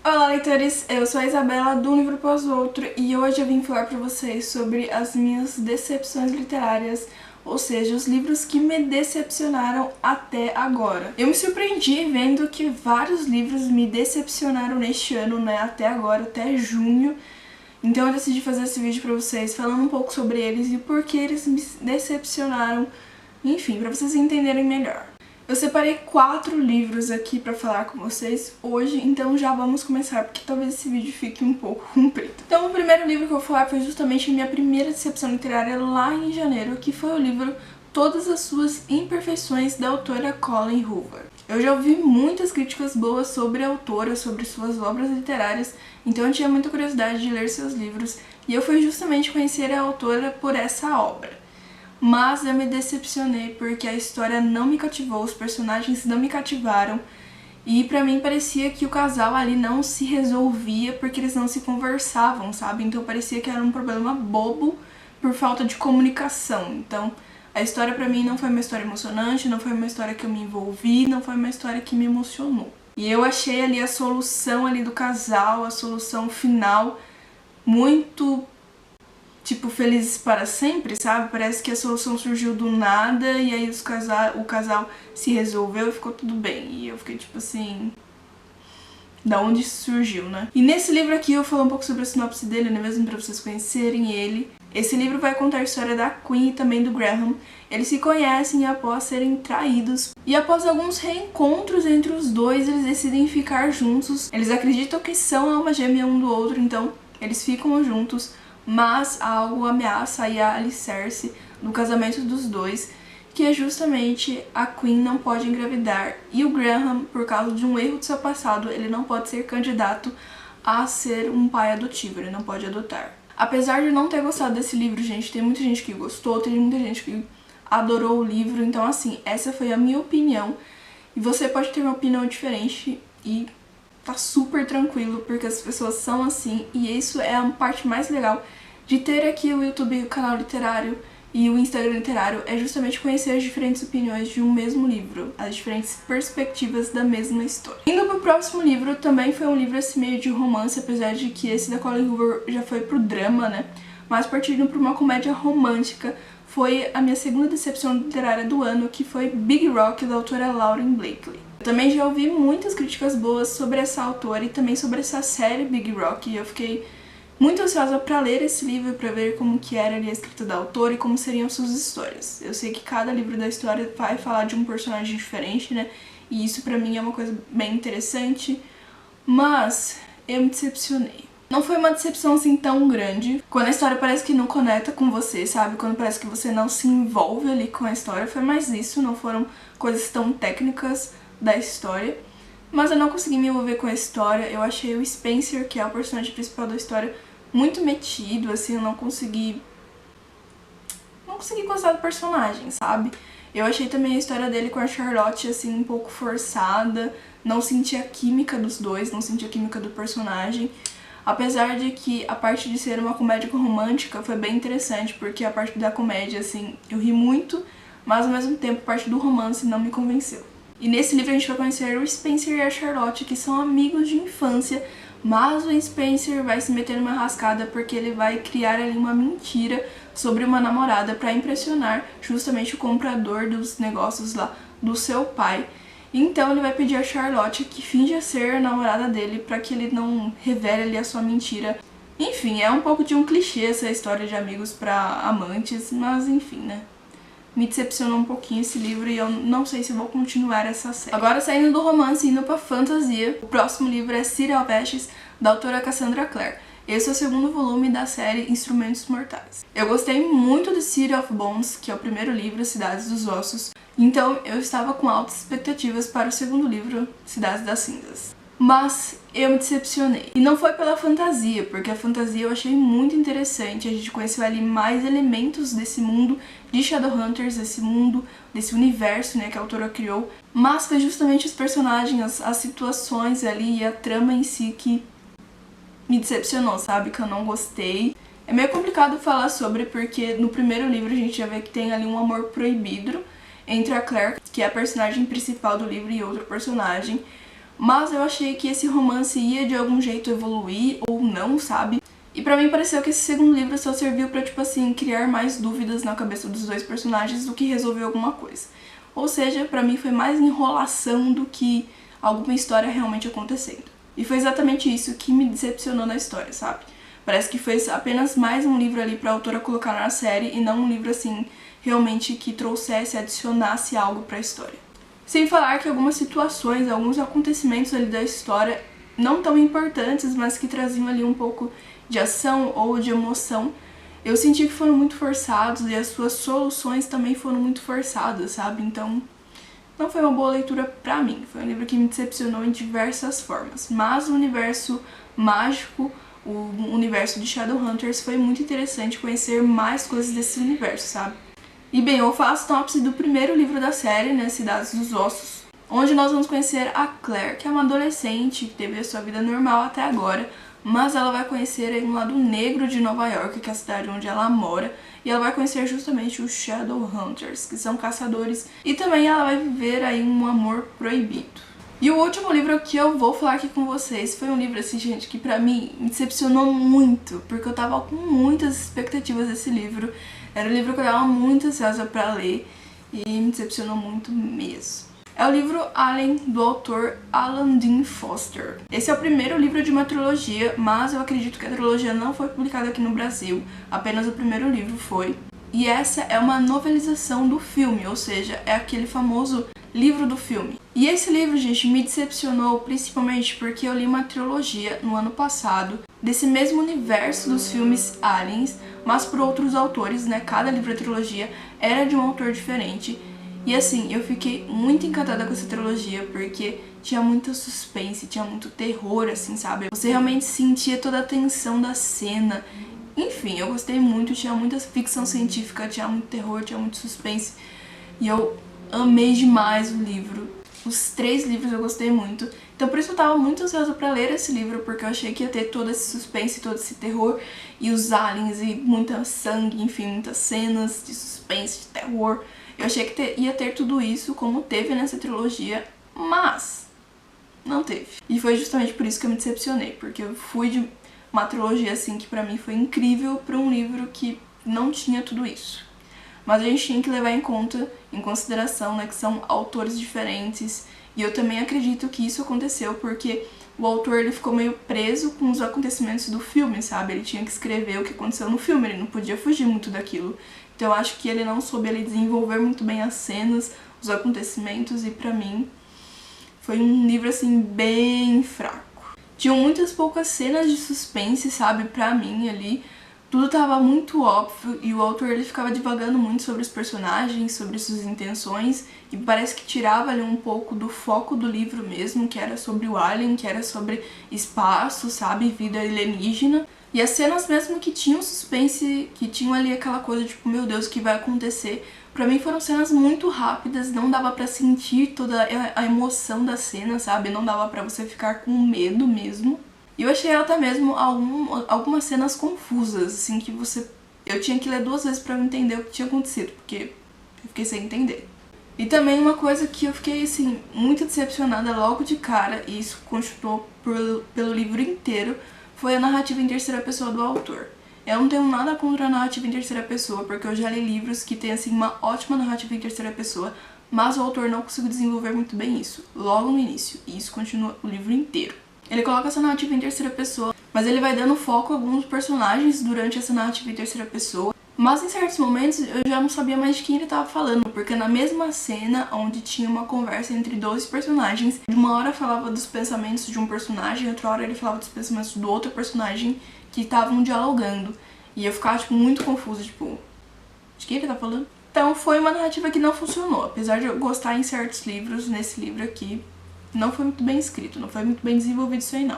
Olá, leitores! Eu sou a Isabela, do Livro Após Outro, e hoje eu vim falar pra vocês sobre as minhas decepções literárias, ou seja, os livros que me decepcionaram até agora. Eu me surpreendi vendo que vários livros me decepcionaram neste ano, né, até agora, até junho. Então eu decidi fazer esse vídeo pra vocês, falando um pouco sobre eles e por que eles me decepcionaram, enfim, pra vocês entenderem melhor. Eu separei 4 livros aqui pra falar com vocês hoje, então já vamos começar, porque talvez esse vídeo fique um pouco comprido. Então o primeiro livro que eu vou falar foi justamente a minha primeira decepção literária lá em janeiro, que foi o livro Todas as Suas Imperfeições, da autora Colleen Hoover. Eu já ouvi muitas críticas boas sobre a autora, sobre suas obras literárias, então eu tinha muita curiosidade de ler seus livros, e eu fui justamente conhecer a autora por essa obra. Mas eu me decepcionei porque a história não me cativou, os personagens não me cativaram e pra mim parecia que o casal ali não se resolvia porque eles não se conversavam, sabe? Então parecia que era um problema bobo por falta de comunicação. Então a história pra mim não foi uma história emocionante, não foi uma história que eu me envolvi, não foi uma história que me emocionou. E eu achei ali a solução ali do casal, a solução final, muito tipo, felizes para sempre, sabe? Parece que a solução surgiu do nada e aí o casal se resolveu e ficou tudo bem. E eu fiquei tipo assim, da onde surgiu, né? E nesse livro aqui eu falo um pouco sobre a sinopse dele, né, mesmo pra vocês conhecerem ele. Esse livro vai contar a história da Queen e também do Graham. Eles se conhecem após serem traídos. E após alguns reencontros entre os dois, eles decidem ficar juntos. Eles acreditam que são alma gêmea um do outro, então eles ficam juntos. Mas algo ameaça e a alicerce no casamento dos dois, que é justamente a Queen não pode engravidar e o Graham, por causa de um erro do seu passado, ele não pode ser candidato a ser um pai adotivo, ele não pode adotar. Apesar de não ter gostado desse livro, gente, tem muita gente que gostou, tem muita gente que adorou o livro, então assim, essa foi a minha opinião e você pode ter uma opinião diferente e tá super tranquilo, porque as pessoas são assim, e isso é a parte mais legal de ter aqui o YouTube, o canal literário e o Instagram literário, é justamente conhecer as diferentes opiniões de um mesmo livro, as diferentes perspectivas da mesma história. Indo pro próximo livro, também foi um livro assim meio de romance, apesar de que esse da Colleen Hoover já foi pro drama, né? Mas partindo pra uma comédia romântica, foi a minha segunda decepção literária do ano, que foi Big Rock, da autora Lauren Blakely. Eu também já ouvi muitas críticas boas sobre essa autora e também sobre essa série Big Rock, e eu fiquei muito ansiosa pra ler esse livro, pra ver como que era ali a escrita da autora e como seriam suas histórias. Eu sei que cada livro da história vai falar de um personagem diferente, né, e isso pra mim é uma coisa bem interessante, mas eu me decepcionei. Não foi uma decepção assim tão grande, quando a história parece que não conecta com você, sabe? Quando parece que você não se envolve ali com a história, foi mais isso, não foram coisas tão técnicas da história. Mas eu não consegui me envolver com a história, eu achei o Spencer, que é o personagem principal da história, muito metido, assim, eu não consegui gostar do personagem, sabe? Eu achei também a história dele com a Charlotte, assim, um pouco forçada, não senti a química dos dois, não senti a química do personagem. Apesar de que a parte de ser uma comédia romântica foi bem interessante, porque a parte da comédia, assim, eu ri muito, mas ao mesmo tempo a parte do romance não me convenceu. E nesse livro a gente vai conhecer o Spencer e a Charlotte, que são amigos de infância, mas o Spencer vai se meter numa rascada porque ele vai criar ali uma mentira sobre uma namorada para impressionar justamente o comprador dos negócios lá do seu pai. Então ele vai pedir a Charlotte que finja ser a namorada dele pra que ele não revele ali a sua mentira. Enfim, é um pouco de um clichê essa história de amigos pra amantes, mas enfim, né? Me decepcionou um pouquinho esse livro e eu não sei se vou continuar essa série. Agora, saindo do romance e indo pra fantasia, o próximo livro é City of Ashes, da autora Cassandra Clare. Esse é o segundo volume da série Instrumentos Mortais. Eu gostei muito de City of Bones, que é o primeiro livro, Cidades dos Ossos, então eu estava com altas expectativas para o segundo livro, Cidades das Cinzas. Mas eu me decepcionei. E não foi pela fantasia, porque a fantasia eu achei muito interessante, a gente conheceu ali mais elementos desse mundo de Shadowhunters, desse mundo, desse universo, né, que a autora criou, mas foi justamente os personagens, as situações ali e a trama em si que me decepcionou, sabe, que eu não gostei. É meio complicado falar sobre, porque no primeiro livro a gente já vê que tem ali um amor proibido entre a Claire, que é a personagem principal do livro, e outro personagem. mas eu achei que esse romance ia de algum jeito evoluir ou não, sabe? E pra mim pareceu que esse segundo livro só serviu pra, tipo assim, criar mais dúvidas na cabeça dos dois personagens do que resolver alguma coisa. Ou seja, pra mim foi mais enrolação do que alguma história realmente acontecendo. E foi exatamente isso que me decepcionou na história, sabe? Parece que foi apenas mais um livro ali pra autora colocar na série e não um livro, assim, realmente que trouxesse, adicionasse algo pra história. Sem falar que algumas situações, alguns acontecimentos ali da história não tão importantes, mas que traziam ali um pouco de ação ou de emoção, eu senti que foram muito forçados e as suas soluções também foram muito forçadas, sabe? Então, não foi uma boa leitura pra mim. Foi um livro que me decepcionou em diversas formas. Mas o universo mágico, o universo de Shadowhunters, foi muito interessante conhecer mais coisas desse universo, sabe? E bem, eu faço sinopse do primeiro livro da série, né, Cidades dos Ossos, onde nós vamos conhecer a Claire, que é uma adolescente que teve a sua vida normal até agora, mas ela vai conhecer um lado negro de Nova York, que é a cidade onde ela mora, e ela vai conhecer justamente os Shadowhunters, que são caçadores, e também ela vai viver aí um amor proibido. E o último livro que eu vou falar aqui com vocês foi um livro, assim, gente, que pra mim me decepcionou muito, porque eu tava com muitas expectativas desse livro. Era um livro que eu tava muito ansiosa pra ler e me decepcionou muito mesmo. É o livro Alien, do autor Alan Dean Foster. Esse é o primeiro livro de uma trilogia, mas eu acredito que a trilogia não foi publicada aqui no Brasil, apenas o primeiro livro foi. E essa é uma novelização do filme, ou seja, é aquele famoso livro do filme. E esse livro, gente, me decepcionou principalmente porque eu li uma trilogia no ano passado desse mesmo universo dos filmes Aliens, mas por outros autores, né? Cada livro da trilogia era de um autor diferente. E assim, eu fiquei muito encantada com essa trilogia porque tinha muito suspense, tinha muito terror, assim, sabe? Você realmente sentia toda a tensão da cena. Enfim, eu gostei muito, tinha muita ficção científica, tinha muito terror, tinha muito suspense. E eu amei demais o livro. Os 3 livros eu gostei muito. Então por isso eu tava muito ansiosa pra ler esse livro, porque eu achei que ia ter todo esse suspense, todo esse terror, e os aliens, e muita sangue, enfim, muitas cenas de suspense, de terror. Eu achei que ia ter tudo isso, como teve nessa trilogia, mas não teve. E foi justamente por isso que eu me decepcionei, porque eu fui de uma trilogia assim que pra mim foi incrível pra um livro que não tinha tudo isso. Mas a gente tinha que levar em consideração, né, que são autores diferentes, e eu também acredito que isso aconteceu porque o autor ele ficou meio preso com os acontecimentos do filme, sabe? Ele tinha que escrever o que aconteceu no filme, ele não podia fugir muito daquilo. Então eu acho que ele não soube ali desenvolver muito bem as cenas, os acontecimentos, e pra mim foi um livro assim bem fraco. Tinham muitas poucas cenas de suspense, sabe, pra mim ali. Tudo tava muito óbvio e o autor ele ficava divagando muito sobre os personagens, sobre suas intenções, e parece que tirava ali um pouco do foco do livro mesmo, que era sobre o alien, que era sobre espaço, sabe, vida alienígena. E as cenas mesmo que tinham suspense, que tinham ali aquela coisa tipo, meu Deus, o que vai acontecer? Pra mim foram cenas muito rápidas, não dava pra sentir toda a emoção da cena, sabe? Não dava pra você ficar com medo mesmo. E eu achei até mesmo algumas cenas confusas, assim, que eu tinha que ler 2 vezes pra eu entender o que tinha acontecido, porque eu fiquei sem entender. E também uma coisa que eu fiquei, assim, muito decepcionada logo de cara, e isso continuou pelo livro inteiro, foi a narrativa em terceira pessoa do autor. Eu não tenho nada contra a narrativa em terceira pessoa, porque eu já li livros que tem, assim, uma ótima narrativa em terceira pessoa, mas o autor não conseguiu desenvolver muito bem isso, logo no início, e isso continua o livro inteiro. Ele coloca essa narrativa em terceira pessoa, mas ele vai dando foco a alguns personagens durante essa narrativa em terceira pessoa. Mas em certos momentos eu já não sabia mais de quem ele estava falando, porque na mesma cena onde tinha uma conversa entre 2 personagens, de uma hora falava dos pensamentos de um personagem, outra hora ele falava dos pensamentos do outro personagem que estavam dialogando. E eu ficava tipo, muito confusa, tipo, de quem ele tá falando? Então foi uma narrativa que não funcionou, apesar de eu gostar em certos livros, nesse livro aqui não foi muito bem escrito, não foi muito bem desenvolvido isso aí não.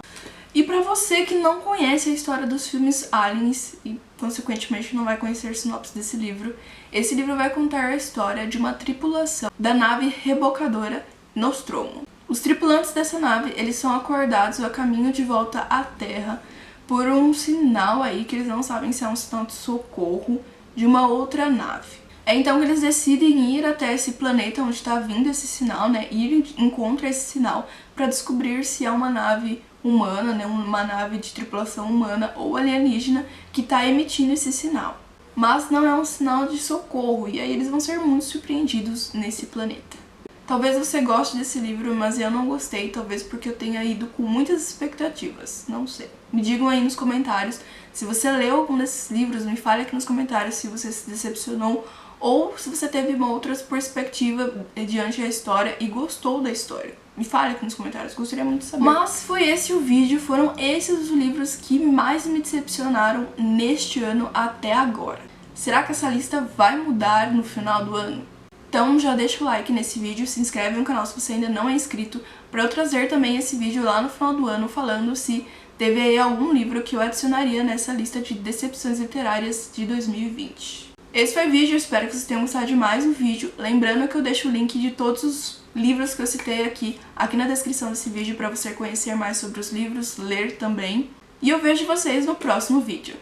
E pra você que não conhece a história dos filmes Aliens e consequentemente não vai conhecer a sinopse desse livro, esse livro vai contar a história de uma tripulação da nave rebocadora Nostromo. Os tripulantes dessa nave, eles são acordados a caminho de volta à Terra por um sinal aí que eles não sabem se é um sinal de socorro de uma outra nave. É então que eles decidem ir até esse planeta onde está vindo esse sinal, né? Ir encontrar esse sinal para descobrir se é uma nave humana, né? Uma nave de tripulação humana ou alienígena que está emitindo esse sinal. Mas não é um sinal de socorro, e aí eles vão ser muito surpreendidos nesse planeta. Talvez você goste desse livro, mas eu não gostei, talvez porque eu tenha ido com muitas expectativas, não sei. Me digam aí nos comentários se você leu algum desses livros, me fale aqui nos comentários se você se decepcionou ou se você teve uma outra perspectiva diante da história e gostou da história. Me fale aqui nos comentários, gostaria muito de saber. Mas foi esse o vídeo, foram esses os livros que mais me decepcionaram neste ano até agora. Será que essa lista vai mudar no final do ano? Então já deixa o like nesse vídeo, se inscreve no canal se você ainda não é inscrito, para eu trazer também esse vídeo lá no final do ano falando se teve aí algum livro que eu adicionaria nessa lista de decepções literárias de 2020. Esse foi o vídeo, espero que vocês tenham gostado de mais um vídeo. Lembrando que eu deixo o link de todos os livros que eu citei aqui na descrição desse vídeo para você conhecer mais sobre os livros, ler também. E eu vejo vocês no próximo vídeo.